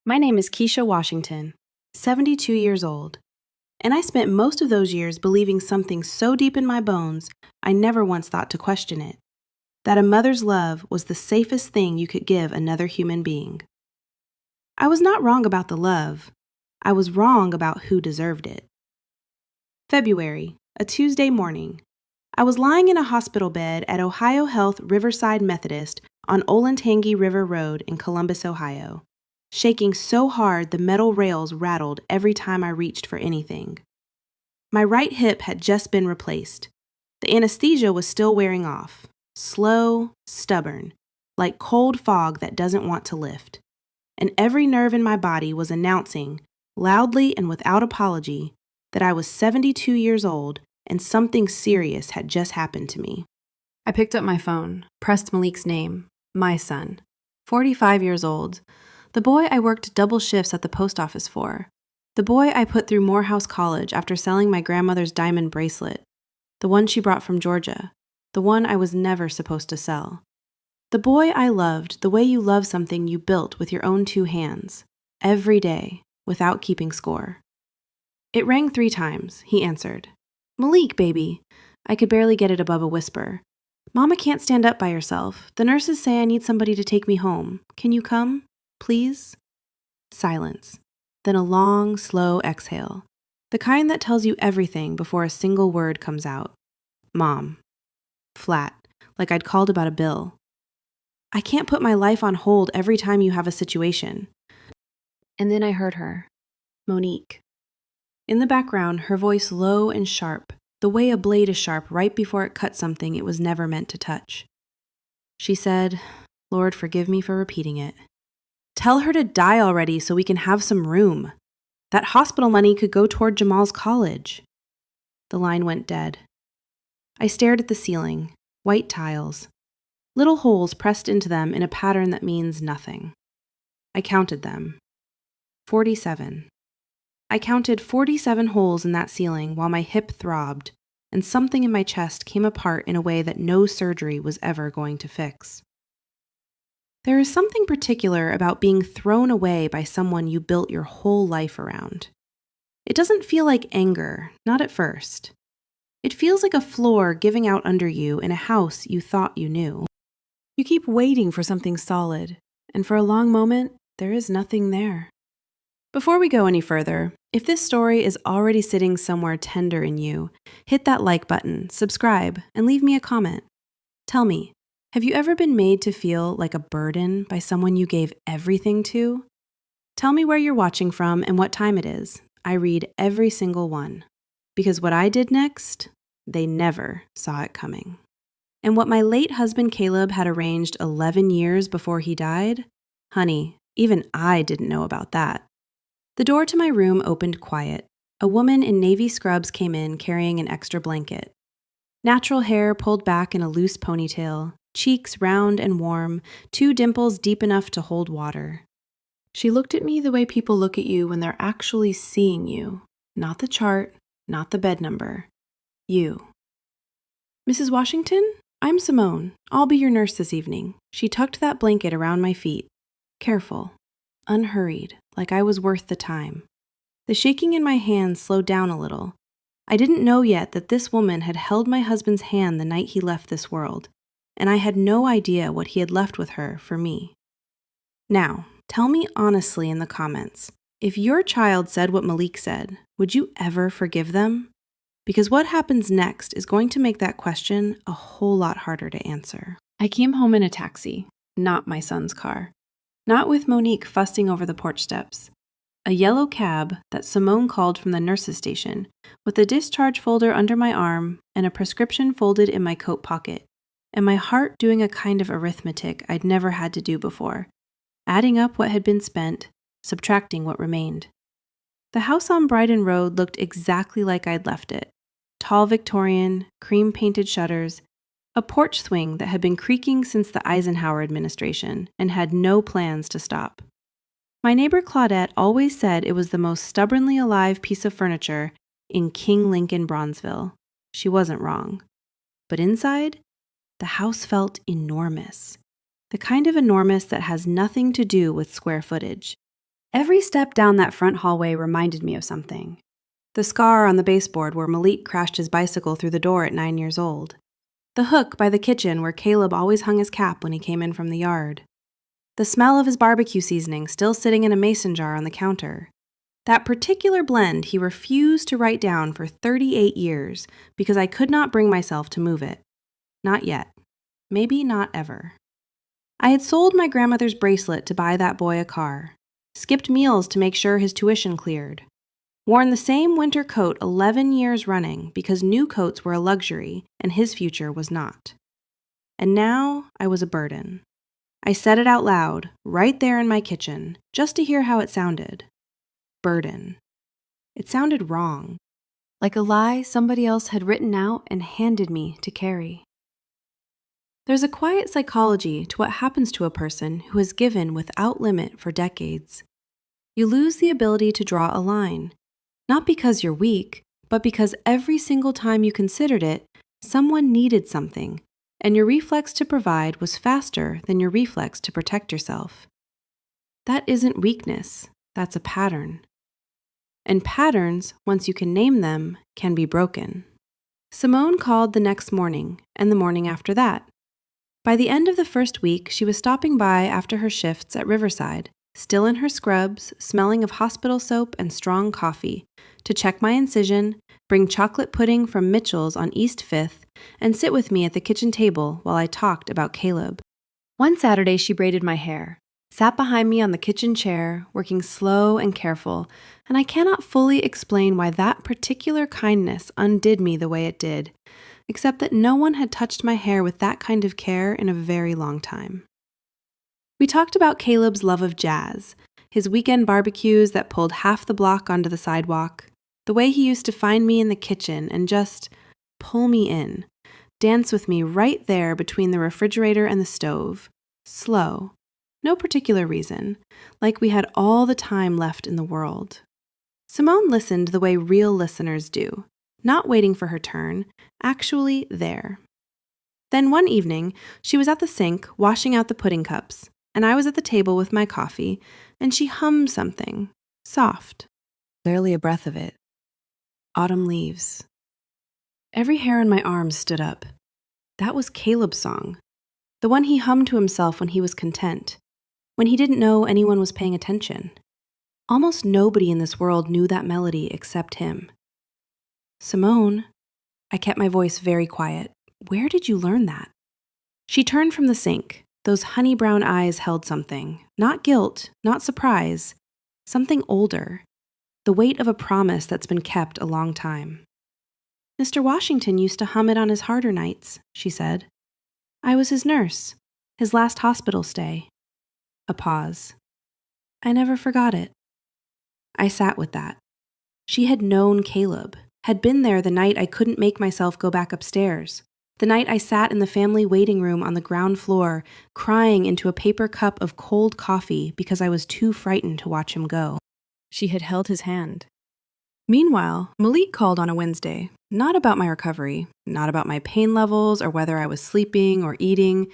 My name is Keisha Washington, 72 years old, and I spent most of those years believing something so deep in my bones I never once thought to question it, that a mother's love was the safest thing you could give another human being. I was not wrong about the love. I was wrong about who deserved it. February, a Tuesday morning. I was lying in a hospital bed at Ohio Health Riverside Methodist on Olentangy River Road in Columbus, Ohio, shaking so hard the metal rails rattled every time I reached for anything. My right hip had just been replaced. The anesthesia was still wearing off, slow, stubborn, like cold fog that doesn't want to lift. And every nerve in my body was announcing, loudly and without apology, that I was 72 years old and something serious had just happened to me. I picked up my phone, pressed Malik's name, my son, 45 years old, the boy I worked double shifts at the post office for, the boy I put through Morehouse College after selling my grandmother's diamond bracelet, the one she brought from Georgia, the one I was never supposed to sell. The boy I loved the way you love something you built with your own two hands, every day, without keeping score. It rang 3 times, he answered. Malik, baby. I could barely get it above a whisper. Mama can't stand up by herself. The nurses say I need somebody to take me home. Can you come? Please? Silence. Then a long, slow exhale. The kind that tells you everything before a single word comes out. Mom. Flat, like I'd called about a bill. I can't put my life on hold every time you have a situation. And then I heard her. Monique. In the background, her voice low and sharp, the way a blade is sharp right before it cuts something it was never meant to touch. She said, Lord, forgive me for repeating it. Tell her to die already so we can have some room. That hospital money could go toward Jamal's college. The line went dead. I stared at the ceiling, white tiles, little holes pressed into them in a pattern that means nothing. I counted them. 47. I counted 47 holes in that ceiling while my hip throbbed, and something in my chest came apart in a way that no surgery was ever going to fix. There is something particular about being thrown away by someone you built your whole life around. It doesn't feel like anger, not at first. It feels like a floor giving out under you in a house you thought you knew. You keep waiting for something solid, and for a long moment, there is nothing there. Before we go any further, if this story is already sitting somewhere tender in you, hit that like button, subscribe, and leave me a comment. Tell me, have you ever been made to feel like a burden by someone you gave everything to? Tell me where you're watching from and what time it is. I read every single one. Because what I did next, they never saw it coming. And what my late husband Caleb had arranged 11 years before he died, honey, even I didn't know about that. The door to my room opened quiet. A woman in navy scrubs came in carrying an extra blanket. Natural hair pulled back in a loose ponytail, cheeks round and warm, 2 dimples deep enough to hold water. She looked at me the way people look at you when they're actually seeing you. Not the chart, not the bed number. You. Mrs. Washington, I'm Simone. I'll be your nurse this evening. She tucked that blanket around my feet. Careful. Unhurried, like I was worth the time. The shaking in my hands slowed down a little. I didn't know yet that this woman had held my husband's hand the night he left this world, and I had no idea what he had left with her for me. Now, tell me honestly in the comments, if your child said what Malik said, would you ever forgive them? Because what happens next is going to make that question a whole lot harder to answer. I came home in a taxi, not my son's car. Not with Monique fussing over the porch steps. A yellow cab that Simone called from the nurse's station, with a discharge folder under my arm and a prescription folded in my coat pocket, and my heart doing a kind of arithmetic I'd never had to do before, adding up what had been spent, subtracting what remained. The house on Brighton Road looked exactly like I'd left it. Tall Victorian, cream-painted shutters, a porch swing that had been creaking since the Eisenhower administration and had no plans to stop. My neighbor Claudette always said it was the most stubbornly alive piece of furniture in King Lincoln, Bronzeville. She wasn't wrong. But inside, the house felt enormous. The kind of enormous that has nothing to do with square footage. Every step down that front hallway reminded me of something. The scar on the baseboard where Malik crashed his bicycle through the door at 9 years old. The hook by the kitchen where Caleb always hung his cap when he came in from the yard. The smell of his barbecue seasoning still sitting in a mason jar on the counter. That particular blend he refused to write down for 38 years because I could not bring myself to move it. Not yet. Maybe not ever. I had sold my grandmother's bracelet to buy that boy a car. Skipped meals to make sure his tuition cleared. Worn the same winter coat 11 years running because new coats were a luxury and his future was not. And now I was a burden. I said it out loud, right there in my kitchen, just to hear how it sounded. Burden. It sounded wrong. Like a lie somebody else had written out and handed me to carry. There's a quiet psychology to what happens to a person who has given without limit for decades. You lose the ability to draw a line, not because you're weak, but because every single time you considered it, someone needed something, and your reflex to provide was faster than your reflex to protect yourself. That isn't weakness, that's a pattern. And patterns, once you can name them, can be broken. Simone called the next morning, and the morning after that. By the end of the first week, she was stopping by after her shifts at Riverside, still in her scrubs, smelling of hospital soap and strong coffee, to check my incision, bring chocolate pudding from Mitchell's on East 5th, and sit with me at the kitchen table while I talked about Caleb. One Saturday, she braided my hair, sat behind me on the kitchen chair, working slow and careful, and I cannot fully explain why that particular kindness undid me the way it did, except that no one had touched my hair with that kind of care in a very long time. We talked about Caleb's love of jazz, his weekend barbecues that pulled half the block onto the sidewalk, the way he used to find me in the kitchen and just pull me in, dance with me right there between the refrigerator and the stove, slow, no particular reason, like we had all the time left in the world. Simone listened the way real listeners do, not waiting for her turn, actually there. Then one evening, she was at the sink washing out the pudding cups, and I was at the table with my coffee, and she hummed something, soft, barely a breath of it. Autumn leaves. Every hair on my arms stood up. That was Caleb's song, the one he hummed to himself when he was content, when he didn't know anyone was paying attention. Almost nobody in this world knew that melody except him. Simone, I kept my voice very quiet. Where did you learn that? She turned from the sink. Those honey brown eyes held something. Not guilt, not surprise. Something older. The weight of a promise that's been kept a long time. Mr. Washington used to hum it on his harder nights, she said. I was his nurse, his last hospital stay. A pause. I never forgot it. I sat with that. She had known Caleb, had been there the night I couldn't make myself go back upstairs, the night I sat in the family waiting room on the ground floor, crying into a paper cup of cold coffee because I was too frightened to watch him go. She had held his hand. Meanwhile, Malik called on a Wednesday, not about my recovery, not about my pain levels or whether I was sleeping or eating.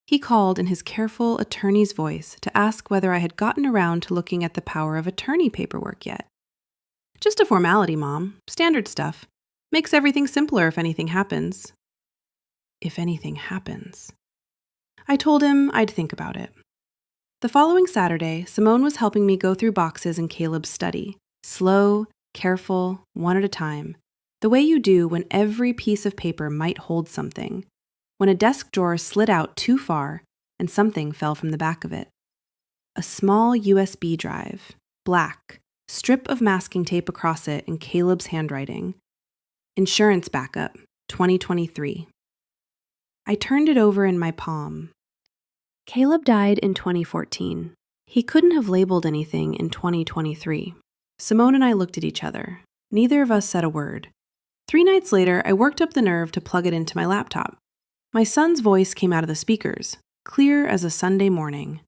He called in his careful attorney's voice to ask whether I had gotten around to looking at the power of attorney paperwork yet. Just a formality, Mom. Standard stuff. Makes everything simpler if anything happens. If anything happens. I told him I'd think about it. The following Saturday, Simone was helping me go through boxes in Caleb's study. Slow, careful, one at a time. The way you do when every piece of paper might hold something. When a desk drawer slid out too far and something fell from the back of it. A small USB drive, black, strip of masking tape across it in Caleb's handwriting. Insurance backup, 2023. I turned it over in my palm. Caleb died in 2014. He couldn't have labeled anything in 2023. Simone and I looked at each other. Neither of us said a word. 3 nights later, I worked up the nerve to plug it into my laptop. My son's voice came out of the speakers, clear as a Sunday morning.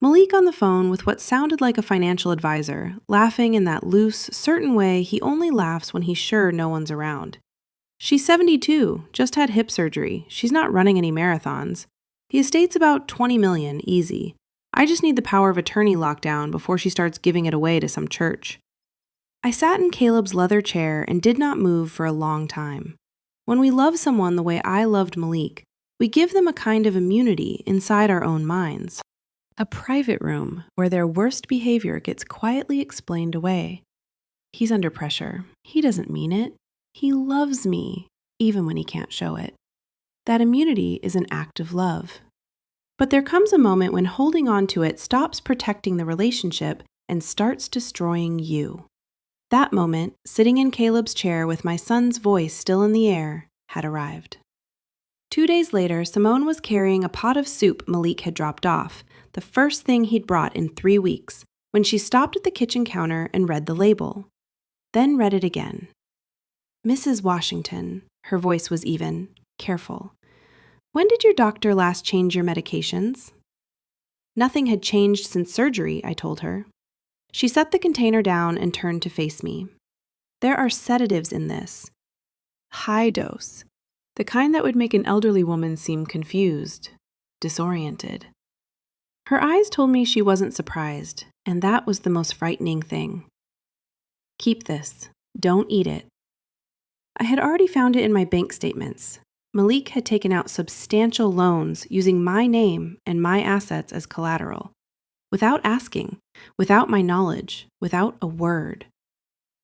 Malik on the phone with what sounded like a financial advisor, laughing in that loose, certain way he only laughs when he's sure no one's around. She's 72, just had hip surgery. She's not running any marathons. The estate's about $20 million, easy. I just need the power of attorney lockdown before she starts giving it away to some church. I sat in Caleb's leather chair and did not move for a long time. When we love someone the way I loved Malik, we give them a kind of immunity inside our own minds. A private room where their worst behavior gets quietly explained away. He's under pressure. He doesn't mean it. He loves me, even when he can't show it. That immunity is an act of love. But there comes a moment when holding on to it stops protecting the relationship and starts destroying you. That moment, sitting in Caleb's chair with my son's voice still in the air, had arrived. 2 days later, Simone was carrying a pot of soup Malik had dropped off, the first thing he'd brought in 3 weeks, when she stopped at the kitchen counter and read the label. Then read it again. Mrs. Washington, her voice was even, careful. When did your doctor last change your medications? Nothing had changed since surgery, I told her. She set the container down and turned to face me. There are sedatives in this. High dose. The kind that would make an elderly woman seem confused, disoriented. Her eyes told me she wasn't surprised, and that was the most frightening thing. Keep this. Don't eat it. I had already found it in my bank statements. Malik had taken out substantial loans using my name and my assets as collateral. Without asking, without my knowledge, without a word.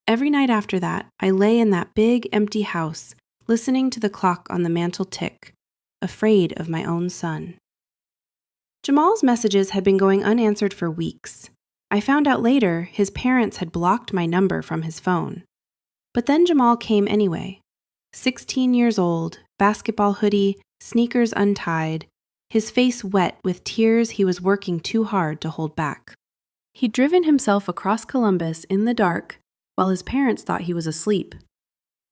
Every night after that, I lay in that big, empty house, listening to the clock on the mantel tick, afraid of my own son. Jamal's messages had been going unanswered for weeks. I found out later his parents had blocked my number from his phone. But then Jamal came anyway. 16 years old, basketball hoodie, sneakers untied, his face wet with tears he was working too hard to hold back. He'd driven himself across Columbus in the dark while his parents thought he was asleep.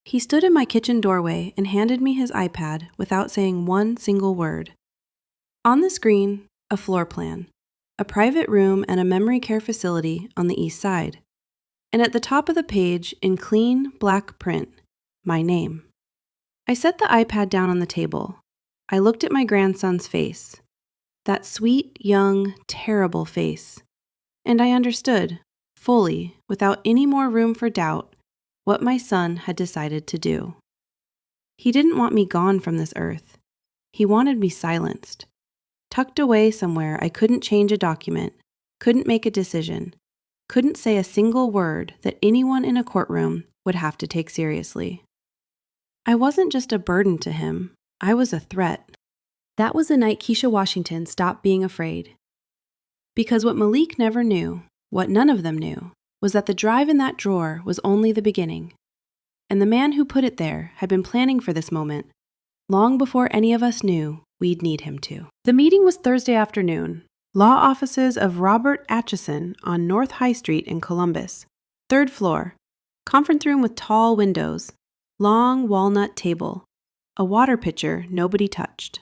He stood in my kitchen doorway and handed me his iPad without saying one single word. On the screen, a floor plan, a private room and a memory care facility on the east side. And at the top of the page, in clean black print, my name. I set the iPad down on the table. I looked at my grandson's face, that sweet, young, terrible face, and I understood, fully, without any more room for doubt, what my son had decided to do. He didn't want me gone from this earth. He wanted me silenced, tucked away somewhere I couldn't change a document, couldn't make a decision, couldn't say a single word that anyone in a courtroom would have to take seriously. I wasn't just a burden to him. I was a threat. That was the night Keisha Washington stopped being afraid. Because what Malik never knew, what none of them knew, was that the drive in that drawer was only the beginning. And the man who put it there had been planning for this moment long before any of us knew we'd need him to. The meeting was Thursday afternoon. Law offices of Robert Atchison on North High Street in Columbus. 3rd floor. Conference room with tall windows. Long walnut table. A water pitcher nobody touched.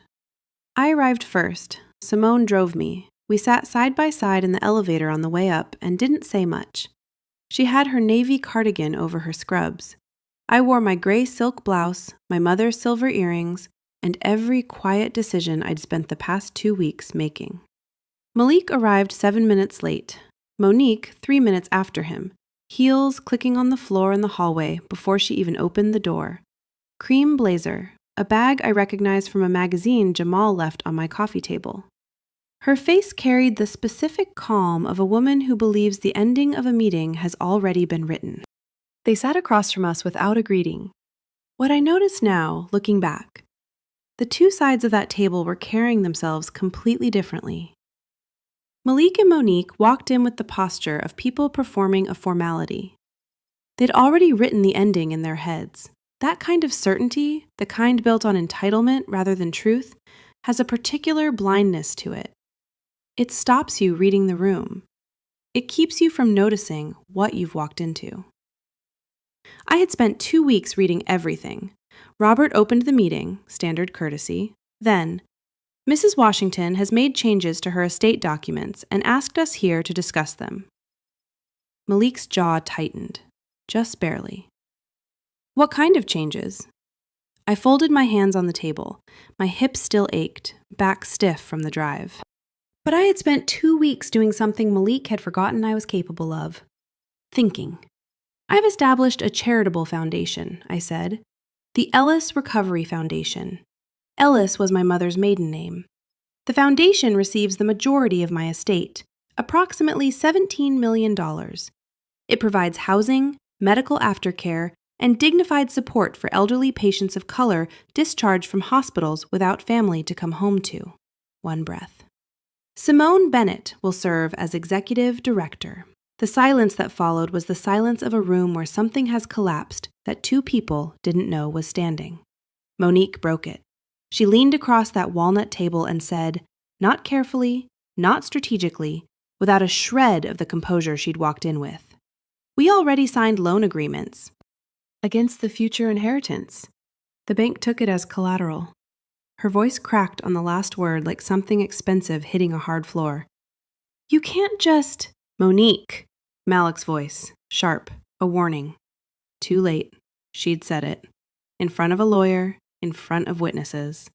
I arrived first. Simone drove me. We sat side by side in the elevator on the way up and didn't say much. She had her navy cardigan over her scrubs. I wore my gray silk blouse, my mother's silver earrings, and every quiet decision I'd spent the past 2 weeks making. Malik arrived 7 minutes late. Monique 3 minutes after him, heels clicking on the floor in the hallway before she even opened the door. Cream blazer, a bag I recognized from a magazine Jamal left on my coffee table. Her face carried the specific calm of a woman who believes the ending of a meeting has already been written. They sat across from us without a greeting. What I notice now, looking back, the two sides of that table were carrying themselves completely differently. Malik and Monique walked in with the posture of people performing a formality. They'd already written the ending in their heads. That kind of certainty, the kind built on entitlement rather than truth, has a particular blindness to it. It stops you reading the room. It keeps you from noticing what you've walked into. I had spent 2 weeks reading everything. Robert opened the meeting, standard courtesy. Then, Mrs. Washington has made changes to her estate documents and asked us here to discuss them. Malik's jaw tightened, just barely. What kind of changes? I folded my hands on the table. My hips still ached, back stiff from the drive. But I had spent 2 weeks doing something Malik had forgotten I was capable of. Thinking. I've established a charitable foundation, I said. The Ellis Recovery Foundation. Ellis was my mother's maiden name. The foundation receives the majority of my estate, approximately $17 million. It provides housing, medical aftercare, and dignified support for elderly patients of color discharged from hospitals without family to come home to. One breath. Simone Bennett will serve as executive director. The silence that followed was the silence of a room where something has collapsed that two people didn't know was standing. Monique broke it. She leaned across that walnut table and said, not carefully, not strategically, without a shred of the composure she'd walked in with. We already signed loan agreements against the future inheritance. The bank took it as collateral. Her voice cracked on the last word like something expensive hitting a hard floor. You can't just... Monique, Malik's voice, sharp, a warning. Too late. She'd said it. In front of a lawyer, in front of witnesses.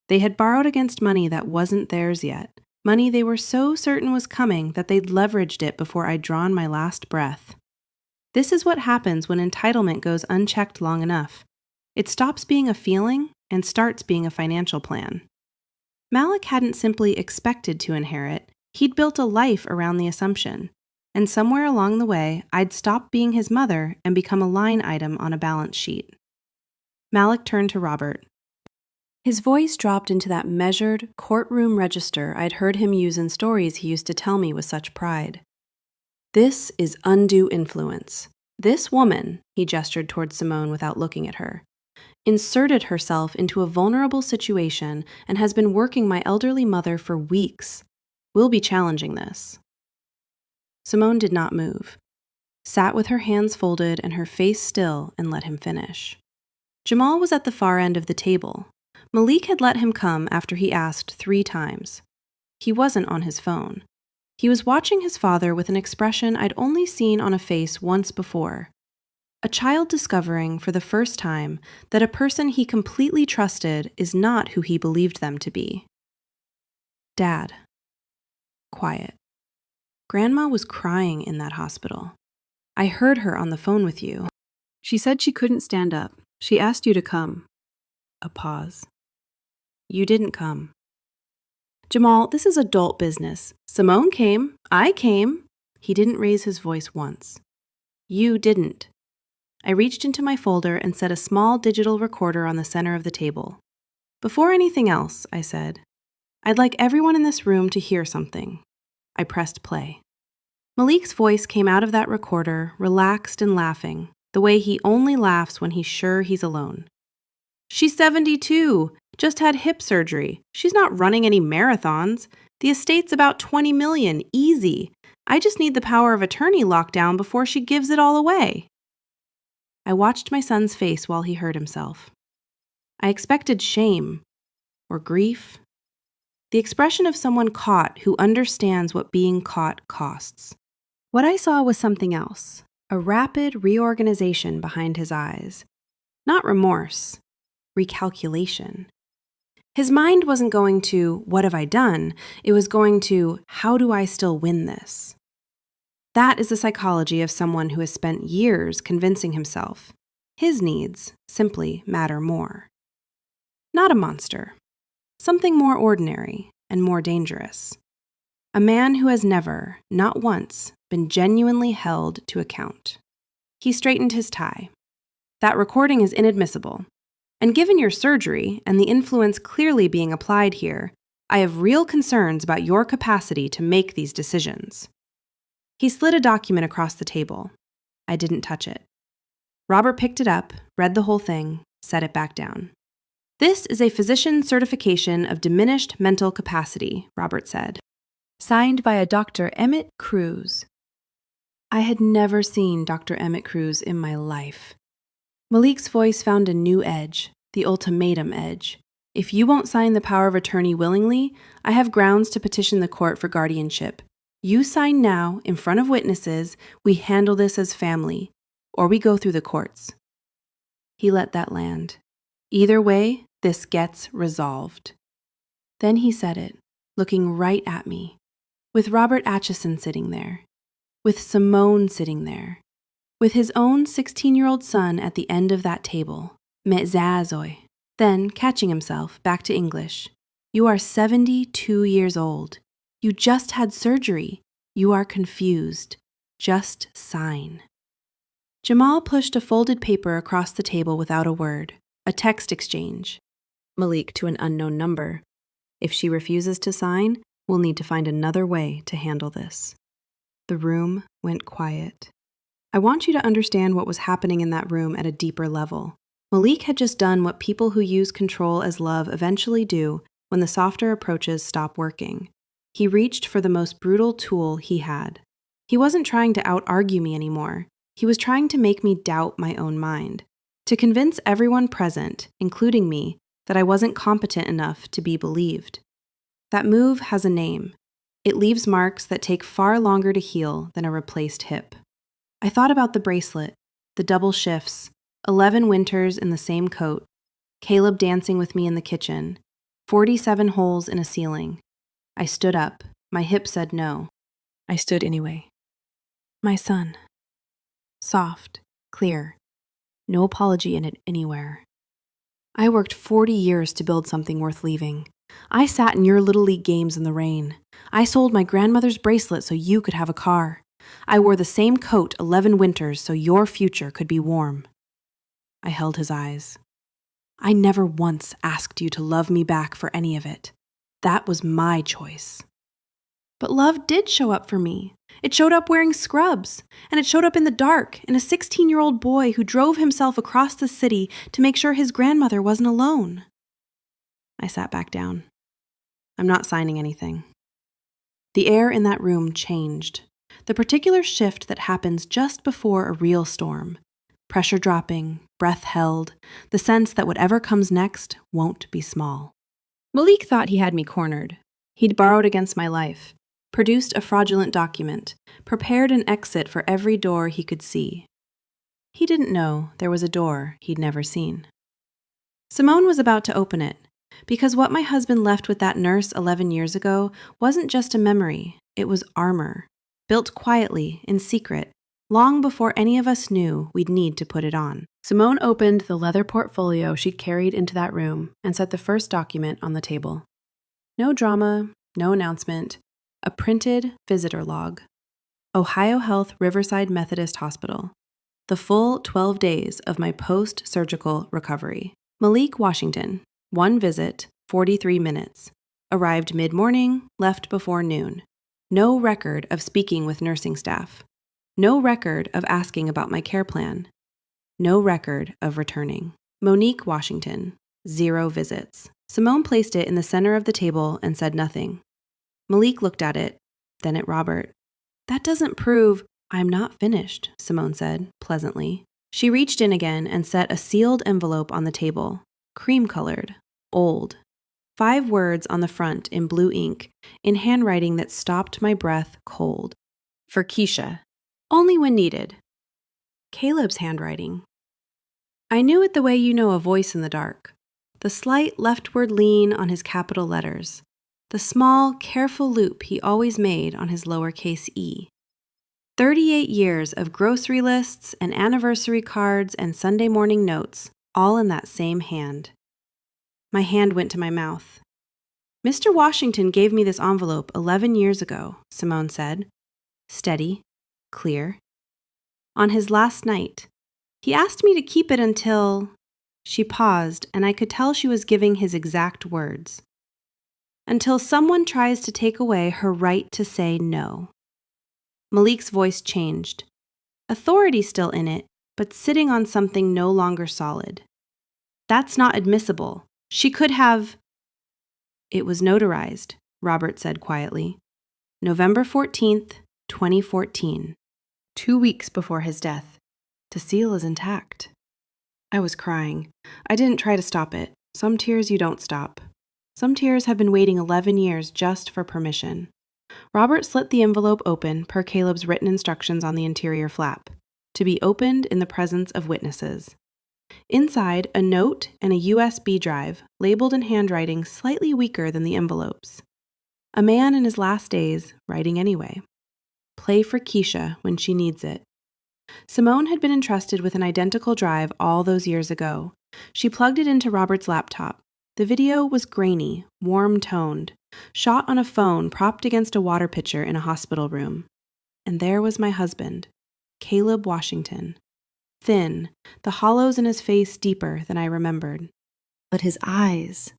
They had borrowed against money that wasn't theirs yet, money they were so certain was coming that they'd leveraged it before I'd drawn my last breath. This is what happens when entitlement goes unchecked long enough. It stops being a feeling and starts being a financial plan. Malik hadn't simply expected to inherit, he'd built a life around the assumption. And somewhere along the way, I'd stopped being his mother and become a line item on a balance sheet. Malik turned to Robert. His voice dropped into that measured, courtroom register I'd heard him use in stories he used to tell me with such pride. This is undue influence. This woman, he gestured towards Simone without looking at her, inserted herself into a vulnerable situation and has been working my elderly mother for weeks. We'll be challenging this. Simone did not move, sat with her hands folded and her face still and let him finish. Jamal was at the far end of the table. Malik had let him come after he asked 3 times. He wasn't on his phone. He was watching his father with an expression I'd only seen on a face once before. A child discovering for the first time that a person he completely trusted is not who he believed them to be. Dad. Quiet. Grandma was crying in that hospital. I heard her on the phone with you. She said she couldn't stand up. She asked you to come. A pause. You didn't come. Jamal, this is adult business. Simone came. I came. He didn't raise his voice once. You didn't. I reached into my folder and set a small digital recorder on the center of the table. Before anything else, I said, I'd like everyone in this room to hear something. I pressed play. Malik's voice came out of that recorder, relaxed and laughing, the way he only laughs when he's sure he's alone. She's 72, just had hip surgery. She's not running any marathons. The estate's about $20 million, easy. I just need the power of attorney locked down before she gives it all away. I watched my son's face while he heard himself. I expected shame or grief. The expression of someone caught who understands what being caught costs. What I saw was something else, a rapid reorganization behind his eyes. Not remorse, recalculation. His mind wasn't going to, what have I done? It was going to, how do I still win this? That is the psychology of someone who has spent years convincing himself his needs simply matter more. Not a monster. Something more ordinary and more dangerous. A man who has never, not once, been genuinely held to account. He straightened his tie. That recording is inadmissible. And given your surgery and the influence clearly being applied here, I have real concerns about your capacity to make these decisions. He slid a document across the table. I didn't touch it. Robert picked it up, read the whole thing, set it back down. This is a physician certification of diminished mental capacity, Robert said. Signed by a Dr. Emmett Cruz. I had never seen Dr. Emmett Cruz in my life. Malik's voice found a new edge, the ultimatum edge. If you won't sign the power of attorney willingly, I have grounds to petition the court for guardianship. You sign now, in front of witnesses, we handle this as family, or we go through the courts. He let that land. Either way, this gets resolved. Then he said it, looking right at me, with Robert Atchison sitting there, with Simone sitting there, with his own 16-year-old son at the end of that table, Metzazoi. Then, catching himself, back to English. You are 72 years old. You just had surgery. You are confused. Just sign. Jamal pushed a folded paper across the table without a word, a text exchange. Malik to an unknown number. If she refuses to sign, we'll need to find another way to handle this. The room went quiet. I want you to understand what was happening in that room at a deeper level. Malik had just done what people who use control as love eventually do when the softer approaches stop working. He reached for the most brutal tool he had. He wasn't trying to out-argue me anymore. He was trying to make me doubt my own mind, to convince everyone present, including me, that I wasn't competent enough to be believed. That move has a name. It leaves marks that take far longer to heal than a replaced hip. I thought about the bracelet, the double shifts, 11 winters in the same coat, Caleb dancing with me in the kitchen, 47 holes in a ceiling. I stood up. My hip said no. I stood anyway. My son. Soft, clear. No apology in it anywhere. I worked 40 years to build something worth leaving. I sat in your Little League games in the rain. I sold my grandmother's bracelet so you could have a car. I wore the same coat 11 winters so your future could be warm. I held his eyes. I never once asked you to love me back for any of it. That was my choice. But love did show up for me. It showed up wearing scrubs, and it showed up in the dark in a 16-year-old boy who drove himself across the city to make sure his grandmother wasn't alone. I sat back down. I'm not signing anything. The air in that room changed. The particular shift that happens just before a real storm. Pressure dropping, breath held, the sense that whatever comes next won't be small. Malik thought he had me cornered. He'd borrowed against my life, produced a fraudulent document, prepared an exit for every door he could see. He didn't know there was a door he'd never seen. Simone was about to open it, because what my husband left with that nurse 11 years ago wasn't just a memory, it was armor, built quietly, in secret, long before any of us knew we'd need to put it on. Simone opened the leather portfolio she'd carried into that room and set the first document on the table. No drama, no announcement, a printed visitor log. Ohio Health Riverside Methodist Hospital. The full 12 days of my post-surgical recovery. Malik, Washington. 1 visit, 43 minutes. Arrived mid-morning, left before noon. No record of speaking with nursing staff. No record of asking about my care plan. No record of returning. Monique, Washington. 0 visits. Simone placed it in the center of the table and said nothing. Malik looked at it, then at Robert. That doesn't prove I'm not finished, Simone said, pleasantly. She reached in again and set a sealed envelope on the table. Cream-colored. Old. 5 words on the front in blue ink, in handwriting that stopped my breath cold. For Keisha. Only when needed. Caleb's handwriting. I knew it the way you know a voice in the dark. The slight leftward lean on his capital letters. The small, careful loop he always made on his lowercase e. 38 years of grocery lists and anniversary cards and Sunday morning notes, all in that same hand. My hand went to my mouth. Mr. Washington gave me this envelope 11 years ago, Simone said. Steady, clear. On his last night, he asked me to keep it until... She paused, and I could tell she was giving his exact words. Until someone tries to take away her right to say no. Malik's voice changed. Authority still in it, but sitting on something no longer solid. That's not admissible. She could have... It was notarized, Robert said quietly. November 14th, 2014. 2 weeks before his death. The seal is intact. I was crying. I didn't try to stop it. Some tears you don't stop. Some tears have been waiting 11 years just for permission. Robert slit the envelope open per Caleb's written instructions on the interior flap, to be opened in the presence of witnesses. Inside, a note and a USB drive, labeled in handwriting slightly weaker than the envelopes. A man in his last days, writing anyway. Play for Keisha when she needs it. Simone had been entrusted with an identical drive all those years ago. She plugged it into Robert's laptop. The video was grainy, warm-toned, shot on a phone propped against a water pitcher in a hospital room. And there was my husband, Caleb Washington. Thin, the hollows in his face deeper than I remembered. But his eyes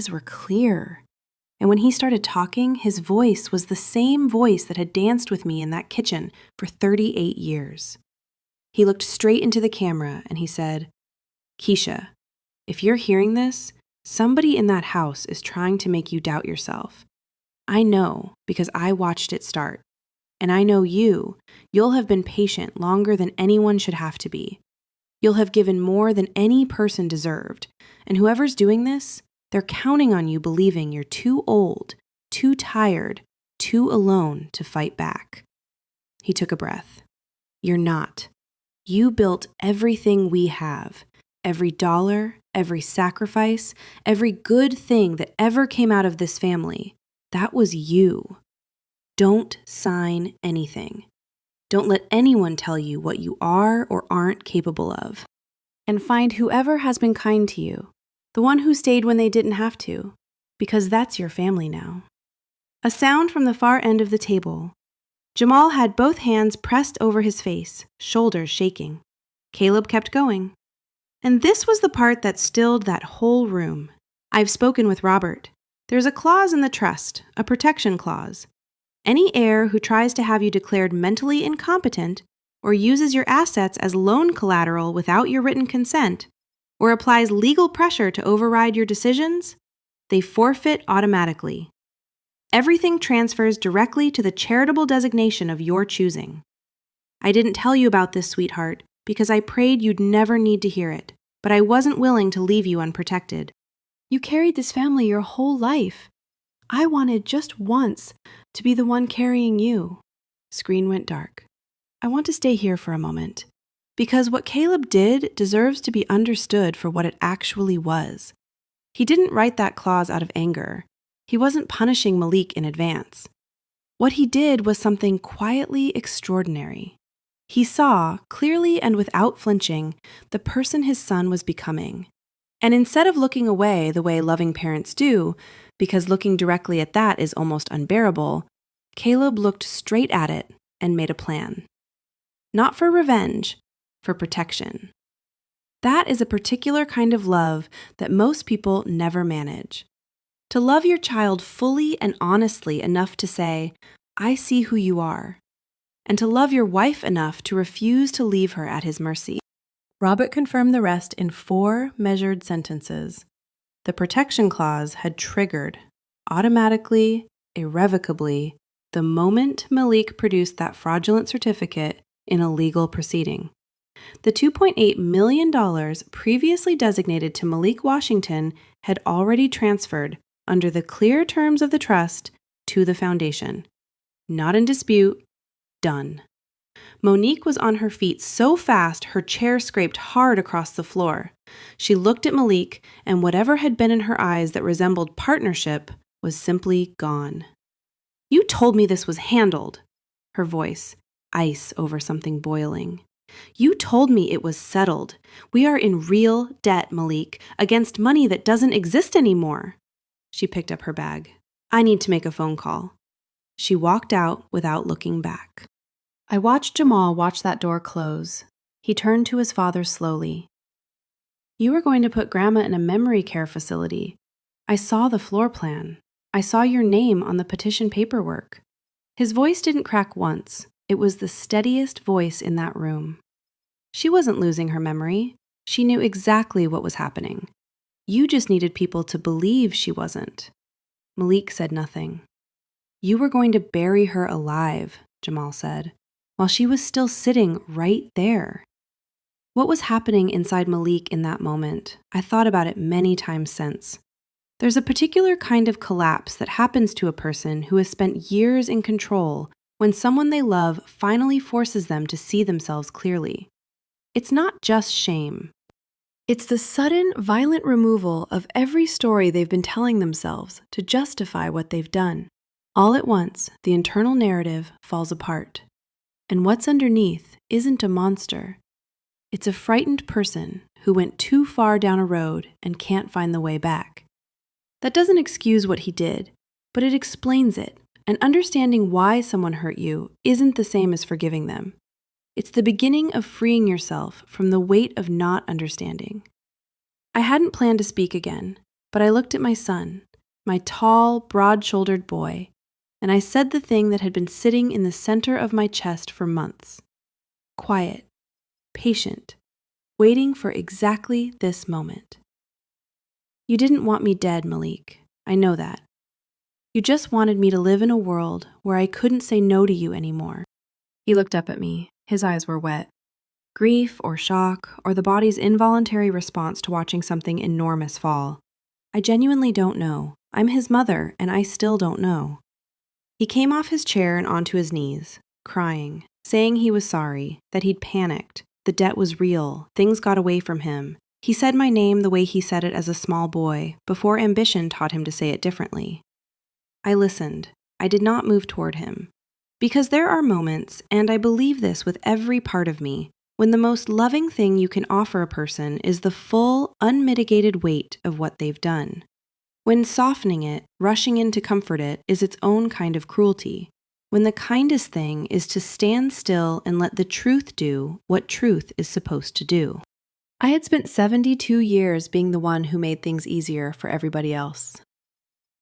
were clear. And when he started talking, his voice was the same voice that had danced with me in that kitchen for 38 years. He looked straight into the camera and he said, "Keisha, if you're hearing this, somebody in that house is trying to make you doubt yourself. I know because I watched it start. And I know you'll have been patient longer than anyone should have to be. You'll have given more than any person deserved. And whoever's doing this, they're counting on you believing you're too old, too tired, too alone to fight back." He took a breath. "You're not. You built everything we have. Every dollar, every sacrifice, every good thing that ever came out of this family. That was you. Don't sign anything. Don't let anyone tell you what you are or aren't capable of. And find whoever has been kind to you, the one who stayed when they didn't have to, because that's your family now." A sound from the far end of the table. Jamal had both hands pressed over his face, shoulders shaking. Caleb kept going. And this was the part that stilled that whole room. "I've spoken with Robert. There's a clause in the trust, a protection clause. Any heir who tries to have you declared mentally incompetent, or uses your assets as loan collateral without your written consent, or applies legal pressure to override your decisions, they forfeit automatically. Everything transfers directly to the charitable designation of your choosing. I didn't tell you about this, sweetheart, because I prayed you'd never need to hear it, but I wasn't willing to leave you unprotected. You carried this family your whole life. I wanted just once to be the one carrying you." Screen went dark. I want to stay here for a moment, because what Caleb did deserves to be understood for what it actually was. He didn't write that clause out of anger. He wasn't punishing Malik in advance. What he did was something quietly extraordinary. He saw, clearly and without flinching, the person his son was becoming. And instead of looking away the way loving parents do, because looking directly at that is almost unbearable, Caleb looked straight at it and made a plan. Not for revenge, for protection. That is a particular kind of love that most people never manage. To love your child fully and honestly enough to say, "I see who you are," and to love your wife enough to refuse to leave her at his mercy. Robert confirmed the rest in 4 measured sentences. The protection clause had triggered, automatically, irrevocably, the moment Malik produced that fraudulent certificate in a legal proceeding. The $2.8 million previously designated to Malik Washington had already transferred, under the clear terms of the trust, to the foundation. Not in dispute, done. Monique was on her feet so fast her chair scraped hard across the floor. She looked at Malik, and whatever had been in her eyes that resembled partnership was simply gone. "You told me this was handled." Her voice, ice over something boiling. "You told me it was settled. We are in real debt, Malik, against money that doesn't exist anymore." She picked up her bag. "I need to make a phone call." She walked out without looking back. I watched Jamal watch that door close. He turned to his father slowly. "You were going to put Grandma in a memory care facility. I saw the floor plan. I saw your name on the petition paperwork." His voice didn't crack once. It was the steadiest voice in that room. She wasn't losing her memory. She knew exactly what was happening. You just needed people to believe she wasn't. Malik said nothing. "You were going to bury her alive," Jamal said, while she was still sitting right there. What was happening inside Malik in that moment? I thought about it many times since. There's a particular kind of collapse that happens to a person who has spent years in control when someone they love finally forces them to see themselves clearly. It's not just shame. It's the sudden, violent removal of every story they've been telling themselves to justify what they've done. All at once, the internal narrative falls apart. And what's underneath isn't a monster. It's a frightened person who went too far down a road and can't find the way back. That doesn't excuse what he did, but it explains it, and understanding why someone hurt you isn't the same as forgiving them. It's the beginning of freeing yourself from the weight of not understanding. I hadn't planned to speak again, but I looked at my son, my tall, broad-shouldered boy, and I said the thing that had been sitting in the center of my chest for months. Quiet, patient, waiting for exactly this moment. You didn't want me dead, Malik. I know that. You just wanted me to live in a world where I couldn't say no to you anymore. He looked up at me. His eyes were wet. Grief or shock or the body's involuntary response to watching something enormous fall. I genuinely don't know. I'm his mother, and I still don't know. He came off his chair and onto his knees, crying, saying he was sorry, that he'd panicked, the debt was real, things got away from him. He said my name the way he said it as a small boy, before ambition taught him to say it differently. I listened. I did not move toward him. Because there are moments, and I believe this with every part of me, when the most loving thing you can offer a person is the full, unmitigated weight of what they've done. When softening it, rushing in to comfort it, is its own kind of cruelty. When the kindest thing is to stand still and let the truth do what truth is supposed to do. I had spent 72 years being the one who made things easier for everybody else.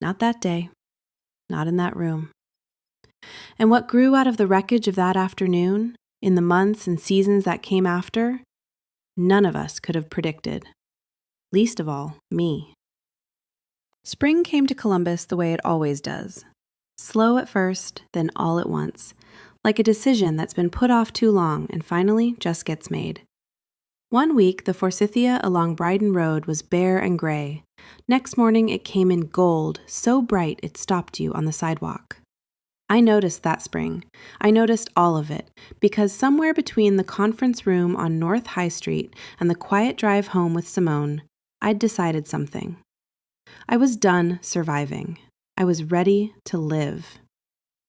Not that day. Not in that room. And what grew out of the wreckage of that afternoon, in the months and seasons that came after, none of us could have predicted. Least of all, me. Spring came to Columbus the way it always does. Slow at first, then all at once, like a decision that's been put off too long and finally just gets made. One week, the forsythia along Bryden Road was bare and gray. Next morning, it came in gold, so bright it stopped you on the sidewalk. I noticed that spring. I noticed all of it, because somewhere between the conference room on North High Street and the quiet drive home with Simone, I'd decided something. I was done surviving. I was ready to live.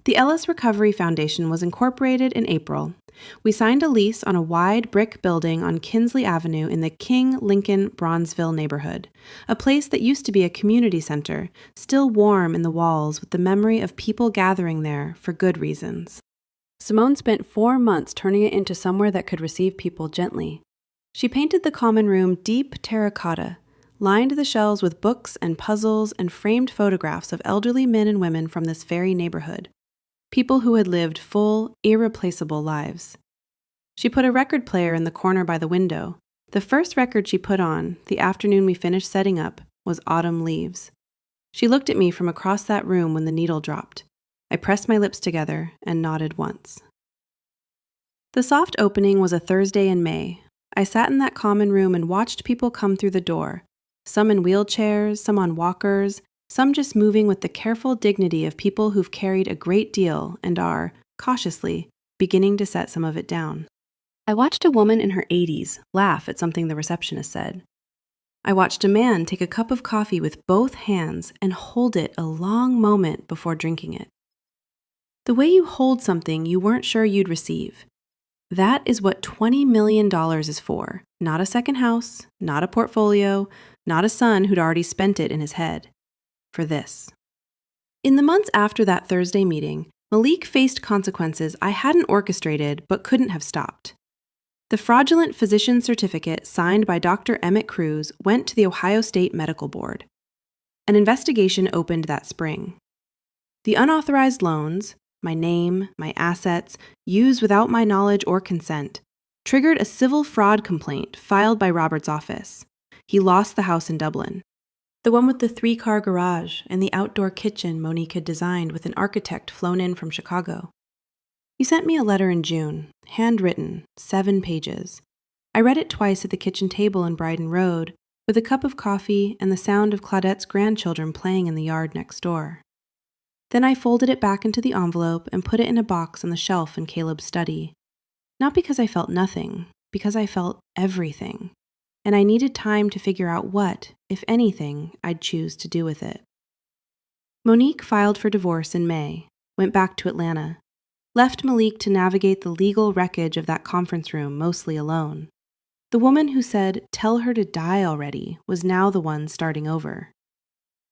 The Ellis Recovery Foundation was incorporated in April. We signed a lease on a wide brick building on Kinsley Avenue in the King Lincoln Bronzeville neighborhood, a place that used to be a community center, still warm in the walls with the memory of people gathering there for good reasons. Simone spent 4 months turning it into somewhere that could receive people gently. She painted the common room deep terracotta, lined the shelves with books and puzzles and framed photographs of elderly men and women from this very neighborhood. People who had lived full, irreplaceable lives. She put a record player in the corner by the window. The first record she put on, the afternoon we finished setting up, was Autumn Leaves. She looked at me from across that room when the needle dropped. I pressed my lips together and nodded once. The soft opening was a Thursday in May. I sat in that common room and watched people come through the door, some in wheelchairs, some on walkers, some just moving with the careful dignity of people who've carried a great deal and are, cautiously, beginning to set some of it down. I watched a woman in her 80s laugh at something the receptionist said. I watched a man take a cup of coffee with both hands and hold it a long moment before drinking it. The way you hold something you weren't sure you'd receive. That is what $20 million is for. Not a second house, not a portfolio, not a son who'd already spent it in his head. For this. In the months after that Thursday meeting, Malik faced consequences I hadn't orchestrated but couldn't have stopped. The fraudulent physician's certificate signed by Dr. Emmett Cruz went to the Ohio State Medical Board. An investigation opened that spring. The unauthorized loans, my name, my assets, used without my knowledge or consent, triggered a civil fraud complaint filed by Robert's office. He lost the house in Dublin. The one with the 3-car garage and the outdoor kitchen Monique had designed with an architect flown in from Chicago. He sent me a letter in June, handwritten, 7 pages. I read it twice at the kitchen table in Bryden Road, with a cup of coffee and the sound of Claudette's grandchildren playing in the yard next door. Then I folded it back into the envelope and put it in a box on the shelf in Caleb's study. Not because I felt nothing, because I felt everything. and I needed time to figure out what, if anything, I'd choose to do with it. Monique filed for divorce in May, went back to Atlanta, left Malik to navigate the legal wreckage of that conference room mostly alone. The woman who said, "Tell her to die already," was now the one starting over.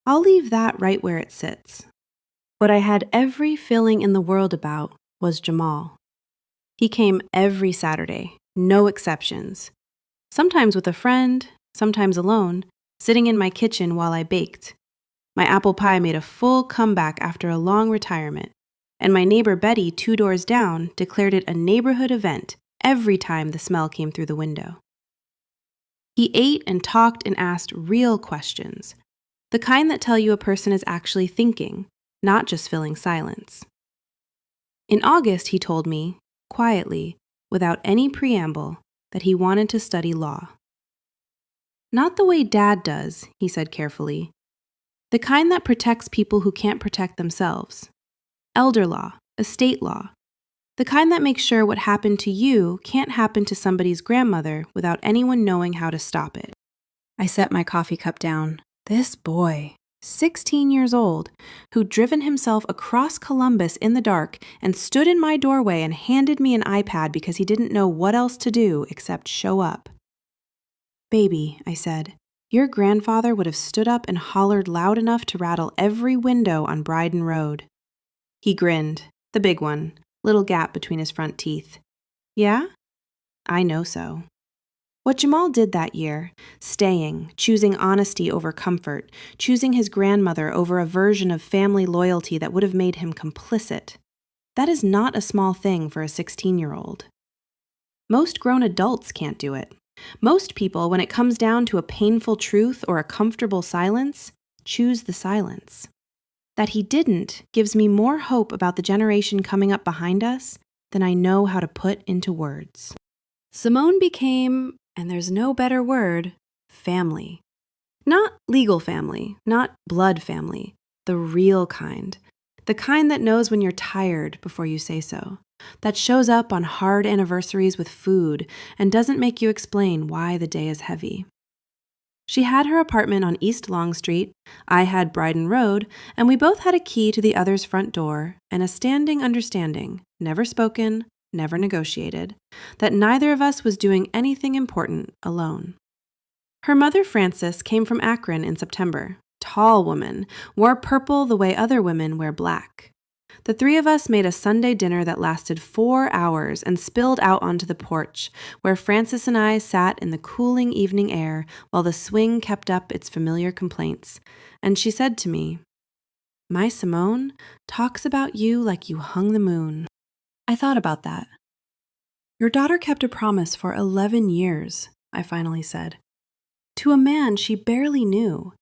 I'll leave that right where it sits. What I had every feeling in the world about was Jamal. He came every Saturday, no exceptions. Sometimes with a friend, sometimes alone, sitting in my kitchen while I baked. My apple pie made a full comeback after a long retirement, and my neighbor Betty 2 doors down declared it a neighborhood event every time the smell came through the window. He ate and talked and asked real questions, the kind that tell you a person is actually thinking, not just filling silence. In August, he told me, quietly, without any preamble, that he wanted to study law. Not the way Dad does, he said carefully. The kind that protects people who can't protect themselves. Elder law, estate law. The kind that makes sure what happened to you can't happen to somebody's grandmother without anyone knowing how to stop it. I set my coffee cup down. This boy, 16 years old, who'd driven himself across Columbus in the dark and stood in my doorway and handed me an iPad because he didn't know what else to do except show up. "Baby," I said, "your grandfather would have stood up and hollered loud enough to rattle every window on Bryden Road." He grinned, the big one, little gap between his front teeth. "Yeah? I know so." What Jamal did that year, staying, choosing honesty over comfort, choosing his grandmother over a version of family loyalty that would have made him complicit, that is not a small thing for a 16-year-old. Most grown adults can't do it. Most people, when it comes down to a painful truth or a comfortable silence, choose the silence. That he didn't gives me more hope about the generation coming up behind us than I know how to put into words. Simone became, and there's no better word, family. Not legal family, not blood family, the real kind. The kind that knows when you're tired before you say so. That shows up on hard anniversaries with food and doesn't make you explain why the day is heavy. She had her apartment on East Long Street, I had Bryden Road, and we both had a key to the other's front door and a standing understanding, never spoken, never negotiated, that neither of us was doing anything important alone. Her mother, Frances, came from Akron in September. Tall woman, wore purple the way other women wear black. The 3 of us made a Sunday dinner that lasted 4 hours and spilled out onto the porch, where Frances and I sat in the cooling evening air while the swing kept up its familiar complaints. And she said to me, "My Simone talks about you like you hung the moon." I thought about that. "Your daughter kept a promise for 11 years, I finally said. To a man she barely knew,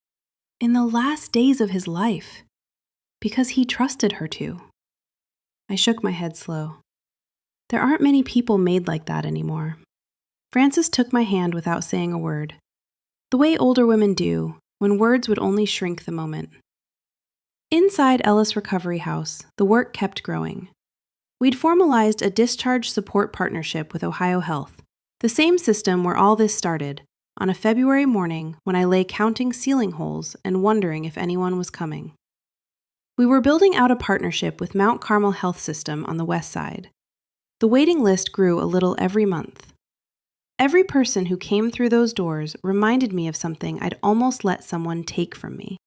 in the last days of his life, because he trusted her to." I shook my head slow. There aren't many people made like that anymore. Frances took my hand without saying a word. The way older women do, when words would only shrink the moment. Inside Ellis Recovery House, the work kept growing. We'd formalized a discharge support partnership with Ohio Health, the same system where all this started, on a February morning when I lay counting ceiling holes and wondering if anyone was coming. We were building out a partnership with Mount Carmel Health System on the west side. The waiting list grew a little every month. Every person who came through those doors reminded me of something I'd almost let someone take from me.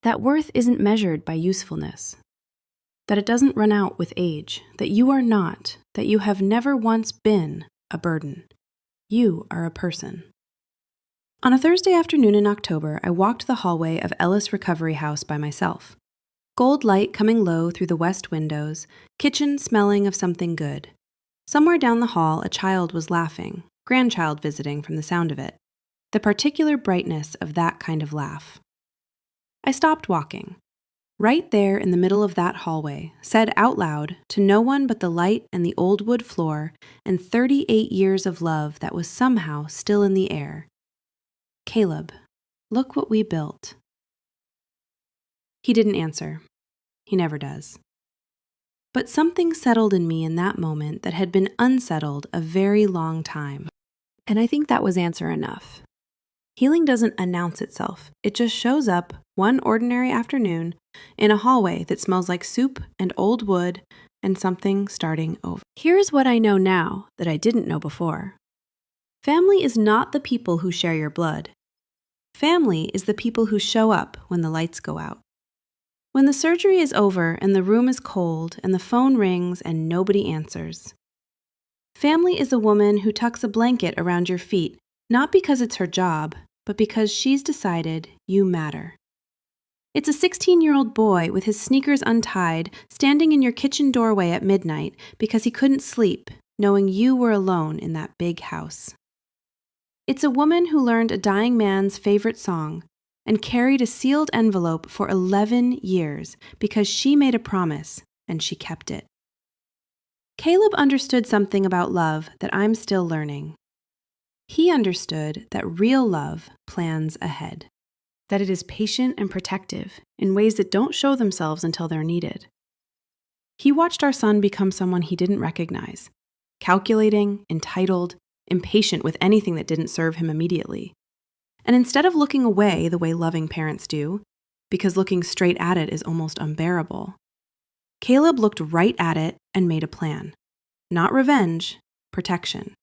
That worth isn't measured by usefulness. That it doesn't run out with age. That you are not, that you have never once been a burden. You are a person. On a Thursday afternoon in October, I walked the hallway of Ellis Recovery House by myself. Gold light coming low through the west windows, kitchen smelling of something good. Somewhere down the hall, a child was laughing, grandchild visiting from the sound of it. The particular brightness of that kind of laugh. I stopped walking. Right there in the middle of that hallway, said out loud to no one but the light and the old wood floor and 38 years of love that was somehow still in the air. "Caleb, look what we built." He didn't answer. He never does. But something settled in me in that moment that had been unsettled a very long time. And I think that was answer enough. Healing doesn't announce itself. It just shows up one ordinary afternoon in a hallway that smells like soup and old wood and something starting over. Here's what I know now that I didn't know before. Family is not the people who share your blood. Family is the people who show up when the lights go out. When the surgery is over and the room is cold and the phone rings and nobody answers. Family is a woman who tucks a blanket around your feet, not because it's her job, but because she's decided you matter. It's a 16-year-old boy with his sneakers untied, standing in your kitchen doorway at midnight because he couldn't sleep, knowing you were alone in that big house. It's a woman who learned a dying man's favorite song and carried a sealed envelope for 11 years because she made a promise and she kept it. Caleb understood something about love that I'm still learning. He understood that real love plans ahead, that it is patient and protective in ways that don't show themselves until they're needed. He watched our son become someone he didn't recognize, calculating, entitled, impatient with anything that didn't serve him immediately. And instead of looking away the way loving parents do, because looking straight at it is almost unbearable, Caleb looked right at it and made a plan. Not revenge, protection.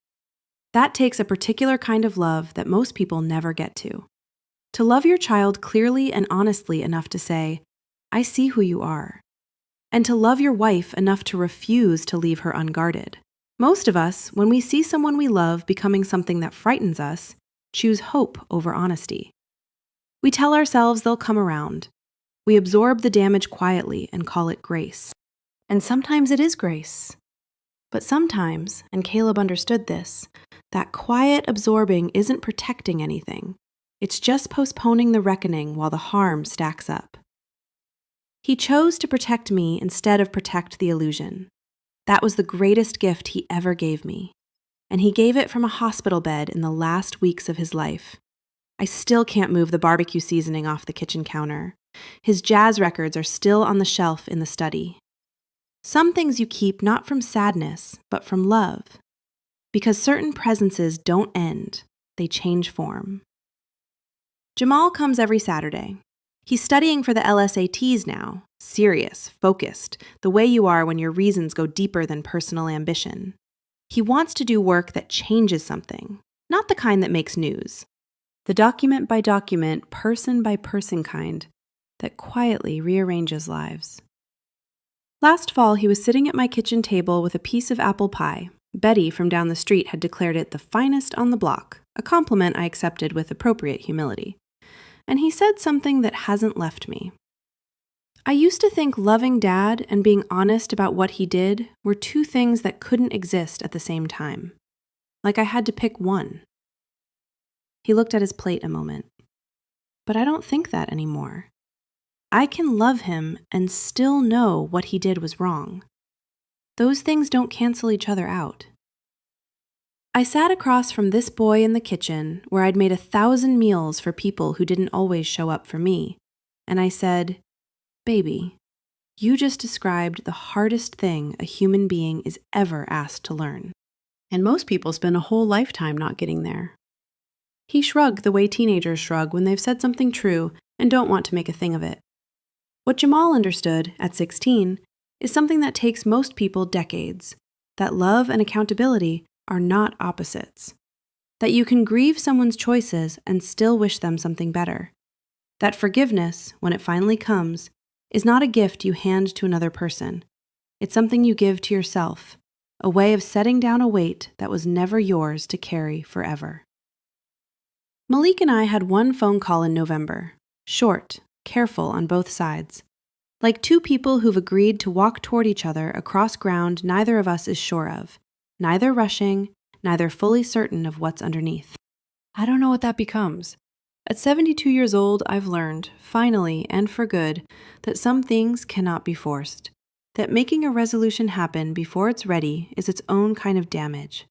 That takes a particular kind of love that most people never get to. To love your child clearly and honestly enough to say, I see who you are. And to love your wife enough to refuse to leave her unguarded. Most of us, when we see someone we love becoming something that frightens us, choose hope over honesty. We tell ourselves they'll come around. We absorb the damage quietly and call it grace. And sometimes it is grace. But sometimes, and Caleb understood this, that quiet absorbing isn't protecting anything. It's just postponing the reckoning while the harm stacks up. He chose to protect me instead of protect the illusion. That was the greatest gift he ever gave me. And he gave it from a hospital bed in the last weeks of his life. I still can't move the barbecue seasoning off the kitchen counter. His jazz records are still on the shelf in the study. Some things you keep not from sadness, but from love. Because certain presences don't end, they change form. Jamal comes every Saturday. He's studying for the LSATs now, serious, focused, the way you are when your reasons go deeper than personal ambition. He wants to do work that changes something, not the kind that makes news. The document by document, person by person kind that quietly rearranges lives. Last fall, he was sitting at my kitchen table with a piece of apple pie. Betty from down the street had declared it the finest on the block, a compliment I accepted with appropriate humility. And he said something that hasn't left me. I used to think loving Dad and being honest about what he did were two things that couldn't exist at the same time. Like I had to pick one. He looked at his plate a moment. But I don't think that anymore. I can love him and still know what he did was wrong. Those things don't cancel each other out. I sat across from this boy in the kitchen where I'd made 1,000 meals for people who didn't always show up for me, and I said, Baby, you just described the hardest thing a human being is ever asked to learn. And most people spend a whole lifetime not getting there. He shrugged the way teenagers shrug when they've said something true and don't want to make a thing of it. What Jamal understood, at 16, is something that takes most people decades, that love and accountability are not opposites, that you can grieve someone's choices and still wish them something better, that forgiveness, when it finally comes, is not a gift you hand to another person. It's something you give to yourself, a way of setting down a weight that was never yours to carry forever. Malik and I had one phone call in November, short, careful on both sides. Like two people who've agreed to walk toward each other across ground neither of us is sure of, neither rushing, neither fully certain of what's underneath. I don't know what that becomes. At 72 years old, I've learned, finally and for good, that some things cannot be forced, that making a resolution happen before it's ready is its own kind of damage.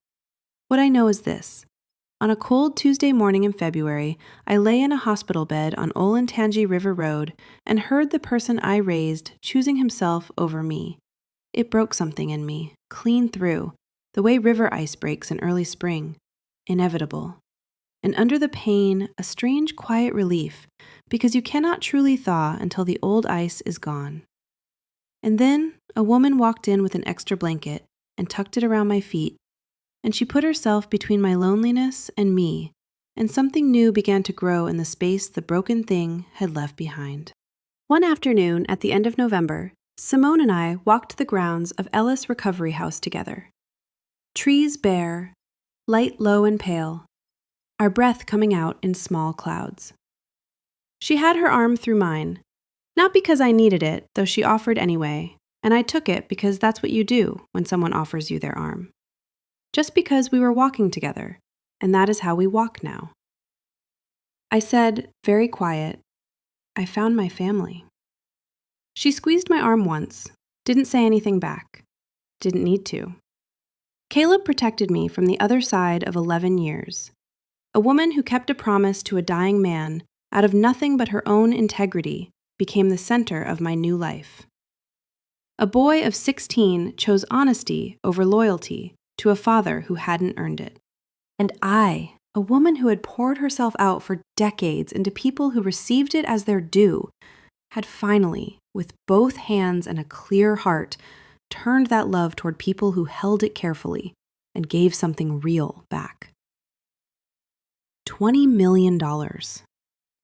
What I know is this. On a cold Tuesday morning in February, I lay in a hospital bed on Olentangy River Road and heard the person I raised choosing himself over me. It broke something in me, clean through, the way river ice breaks in early spring. Inevitable. and under the pain, a strange quiet relief, because you cannot truly thaw until the old ice is gone. And then a woman walked in with an extra blanket and tucked it around my feet, and she put herself between my loneliness and me, and something new began to grow in the space the broken thing had left behind. One afternoon at the end of November, Simone and I walked the grounds of Ellis Recovery House together. Trees bare, light low and pale, our breath coming out in small clouds. She had her arm through mine, not because I needed it, though she offered anyway, and I took it because that's what you do when someone offers you their arm. Just because we were walking together, and that is how we walk now. I said, very quiet, I found my family. She squeezed my arm once, didn't say anything back, didn't need to. Caleb protected me from the other side of 11 years. A woman who kept a promise to a dying man out of nothing but her own integrity became the center of my new life. A boy of 16 chose honesty over loyalty to a father who hadn't earned it. And I, a woman who had poured herself out for decades into people who received it as their due, had finally, with both hands and a clear heart, turned that love toward people who held it carefully and gave something real back. $20 million.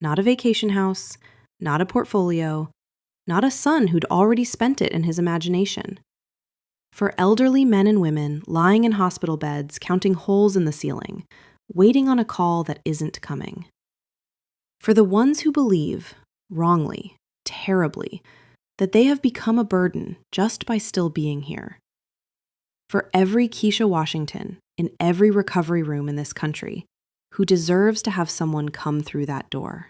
Not a vacation house, not a portfolio, not a son who'd already spent it in his imagination. For elderly men and women lying in hospital beds, counting holes in the ceiling, waiting on a call that isn't coming. For the ones who believe, wrongly, terribly, that they have become a burden just by still being here. For every Keisha Washington in every recovery room in this country who deserves to have someone come through that door.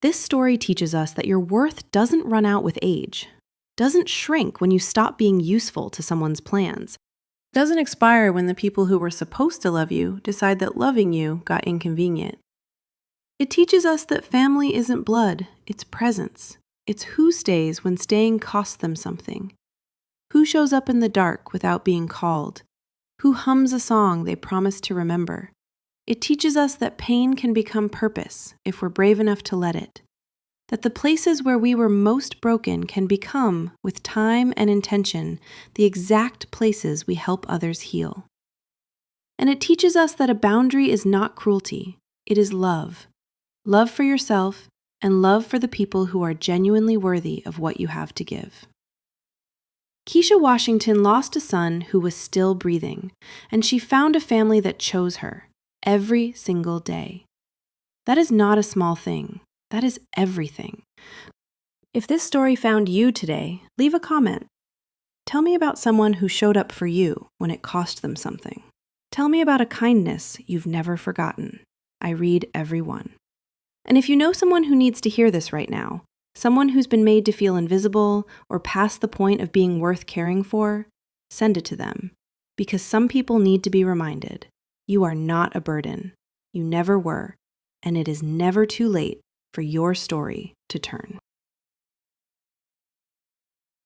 This story teaches us that your worth doesn't run out with age, doesn't shrink when you stop being useful to someone's plans, doesn't expire when the people who were supposed to love you decide that loving you got inconvenient. It teaches us that family isn't blood, it's presence. It's who stays when staying costs them something. Who shows up in the dark without being called? Who hums a song they promised to remember? It teaches us that pain can become purpose if we're brave enough to let it. That the places where we were most broken can become, with time and intention, the exact places we help others heal. And it teaches us that a boundary is not cruelty, it is love. Love for yourself and love for the people who are genuinely worthy of what you have to give. Keisha Washington lost a son who was still breathing, and she found a family that chose her every single day. That is not a small thing. That is everything. If this story found you today, leave a comment. Tell me about someone who showed up for you when it cost them something. Tell me about a kindness you've never forgotten. I read every one. And if you know someone who needs to hear this right now, someone who's been made to feel invisible or past the point of being worth caring for, send it to them. Because some people need to be reminded, you are not a burden. You never were. And it is never too late for your story to turn.